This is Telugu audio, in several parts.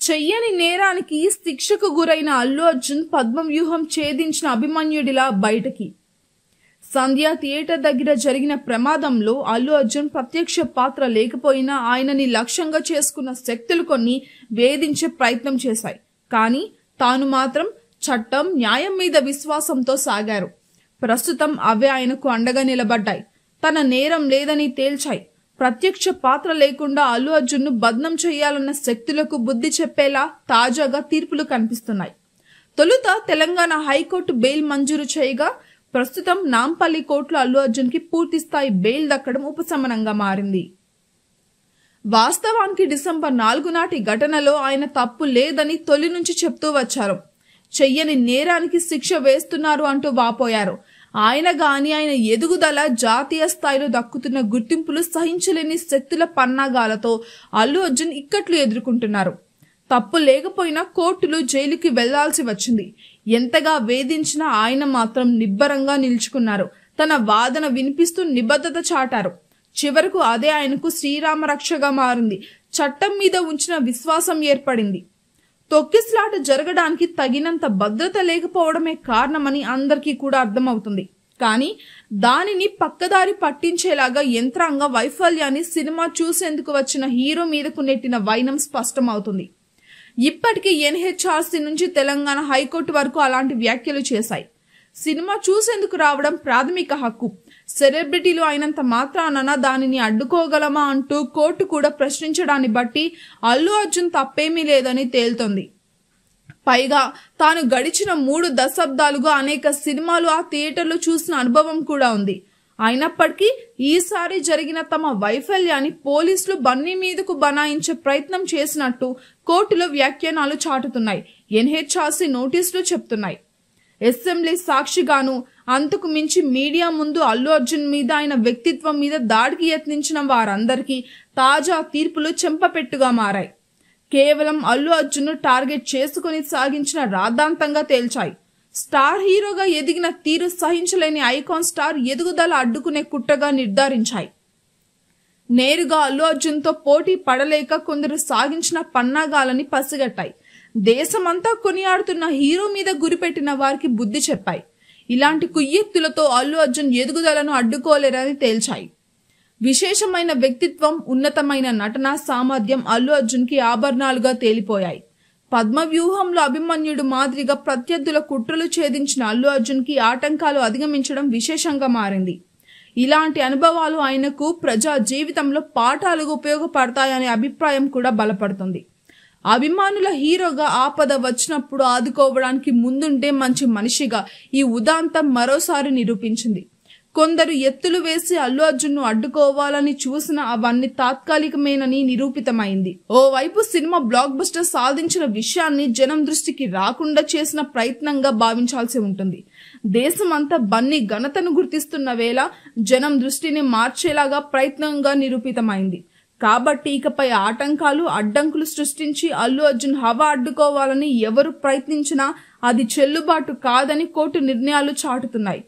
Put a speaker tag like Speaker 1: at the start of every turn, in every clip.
Speaker 1: చెయ్యని నేరానికి శిక్షకు గురైన అల్లు అర్జున్ పద్మవ్యూహం ఛేదించిన అభిమన్యుడిలా బయటకి. సంధ్య థియేటర్ దగ్గర జరిగిన ప్రమాదంలో అల్లు అర్జున్ ప్రత్యక్ష పాత్ర లేకపోయినా ఆయనని లక్ష్యంగా చేసుకున్న శక్తులు కొన్ని వేధించే ప్రయత్నం చేశాయి. కానీ తాను మాత్రం చట్టం, న్యాయం మీద విశ్వాసంతో సాగారు. ప్రస్తుతం అవే ఆయనకు అండగా నిలబడ్డాయి. తన నేరం లేదని తేల్చాయి. ప్రత్యక్ష పాత్ర లేకుండా అల్లు అర్జున్ ను బద్నం చేయాలన్న శక్తులకు బుద్ధి చెప్పేలా తాజాగా తీర్పులు కనిపిస్తున్నాయి. తొలుత తెలంగాణ హైకోర్టు బెయిల్ మంజూరు చేయగా ప్రస్తుతం నాంపల్లి కోర్టులో అల్లు అర్జున్ కి పూర్తిస్థాయి బెయిల్ దక్కడం ఉపశమనంగా మారింది. వాస్తవానికి డిసెంబర్ 4 నాటి ఘటనలో ఆయన తప్పు లేదని తొలి నుంచి చెప్తూ వచ్చారు. చెయ్యని నేరానికి శిక్ష వేస్తున్నారు అంటూ వాపోయారు. ఆయన ఎదుగుదల, జాతీయ స్థాయిలో దక్కుతున్న గుర్తింపులు సహించలేని శక్తుల పన్నాగాలతో అల్లు అర్జున్ ఇక్కట్లు ఎదుర్కొంటున్నారు. తప్పు లేకపోయినా కోర్టులు, జైలుకి వెళ్లాల్సి వచ్చింది. ఎంతగా వేధించినా ఆయన మాత్రం నిబ్బరంగా నిలుచుకున్నారు. తన వాదన వినిపిస్తూ నిబద్ధత చాటారు. చివరకు అదే ఆయనకు శ్రీరామ రక్షగా మారింది. చట్టం మీద ఉంచిన విశ్వాసం ఏర్పడింది. తొక్కిసలాట జరగడానికి తగినంత భద్రత లేకపోవడమే కారణమని అందరికీ కూడా అర్థమవుతుంది. కానీ దానిని పక్కదారి పట్టించేలాగా యంత్రాంగ వైఫల్యాన్ని సినిమా చూసేందుకు వచ్చిన హీరో మీదకు నెట్టిన వైనం స్పష్టమవుతుంది. ఇప్పటికీ ఎన్హెచ్ఆర్సీ నుంచి తెలంగాణ హైకోర్టు వరకు అలాంటి వ్యాఖ్యలు చేశాయి. సినిమా చూసేందుకు రావడం ప్రాథమిక హక్కు. సెలబ్రిటీలు అయినంత మాత్రాన దానిని అడ్డుకోగలమా అంటూ కోర్టు కూడా ప్రశ్నించడాన్ని బట్టి అల్లు అర్జున్ తప్పేమీ లేదని తేల్తోంది. పైగా తాను గడిచిన 3 దశాబ్దాలుగా అనేక సినిమాలు ఆ థియేటర్లో చూసిన అనుభవం కూడా ఉంది. అయినప్పటికీ ఈసారి జరిగిన తమ వైఫల్యాన్ని పోలీసులు బన్నీ మీదకు బనాయించే ప్రయత్నం చేసినట్టు కోర్టులో వ్యాఖ్యానాలు చాటుతున్నాయి. ఎన్హెచ్ఆర్సీ నోటీసులు చెప్తున్నాయి. అసెంబ్లీ సాక్షిగాను, అంతకు మించి మీడియా ముందు అల్లు అర్జున్ మీద, ఆయన వ్యక్తిత్వం మీద దాడికి యత్నించిన వారందరికీ తాజా తీర్పులు చెంపపెట్టుగా మారాయి. కేవలం అల్లు అర్జున్ ను టార్గెట్ చేసుకుని సాగించిన రాద్ధాంతంగా తేల్చాయి. స్టార్ హీరోగా ఎదిగిన తీరు సహించలేని ఐకాన్ స్టార్ ఎదుగుదల అడ్డుకునే కుట్రగా నిర్ధారించాయి. నేరుగా అల్లు అర్జున్ తో పోటీ పడలేక కొందరు సాగించిన పన్నాగాలని పసిగట్టాయి. దేశమంతా కొనియాడుతున్న హీరో మీద గురిపెట్టిన వారికి బుద్ధి చెప్పాయి. ఇలాంటి కుయ్యెత్తులతో అల్లు అర్జున్ ఎదుగుదలను అడ్డుకోలేరని తేల్చాయి. విశేషమైన వ్యక్తిత్వం, ఉన్నతమైన నటన సామర్థ్యం అల్లు అర్జున్ కి ఆభరణాలుగా తేలిపోయాయి. పద్మవ్యూహంలో అభిమన్యుడు మాదిరిగా ప్రత్యర్థుల కుట్రలు ఛేదించిన అల్లు అర్జున్ కి ఆటంకాలు అధిగమించడం విశేషంగా మారింది. ఇలాంటి అనుభవాలు ఆయనకు ప్రజా జీవితంలో పాఠాలుగా ఉపయోగపడతాయనే అభిప్రాయం కూడా బలపడుతుంది. అభిమానుల హీరోగా ఆపద వచ్చినప్పుడు ఆదుకోవడానికి ముందుంటే మంచి మనిషిగా ఈ ఉదాంతం మరోసారి నిరూపించింది. కొందరు ఎత్తులు వేసి అల్లు అర్జున్ ను అడ్డుకోవాలని చూసినా అవన్నీ తాత్కాలికమేనని నిరూపితమైంది. ఓవైపు సినిమా బ్లాక్ బస్టర్ సాధించిన విషయాన్ని జనం దృష్టికి రాకుండా చేసిన ప్రయత్నంగా భావించాల్సి ఉంటుంది. దేశమంతా బన్నీ ఘనతను గుర్తిస్తున్న వేళ జనం దృష్టిని మార్చేలాగా ప్రయత్నంగా నిరూపితమైంది. కాబట్టి ఇకపై ఆటంకాలు, అడ్డంకులు సృష్టించి అల్లు అర్జున్ హవా అడ్డుకోవాలని ఎవరు ప్రయత్నించినా అది చెల్లుబాటు కాదని కోర్టు నిర్ణయాలు చాటుతున్నాయి.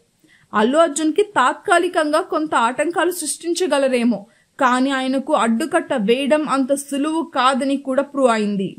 Speaker 1: అల్లు అర్జున్ కి తాత్కాలికంగా కొంత ఆటంకాలు సృష్టించగలరేమో, కానీ ఆయనకు అడ్డుకట్ట వేయడం అంత సులువు కాదని కూడా ప్రూవ్ అయింది.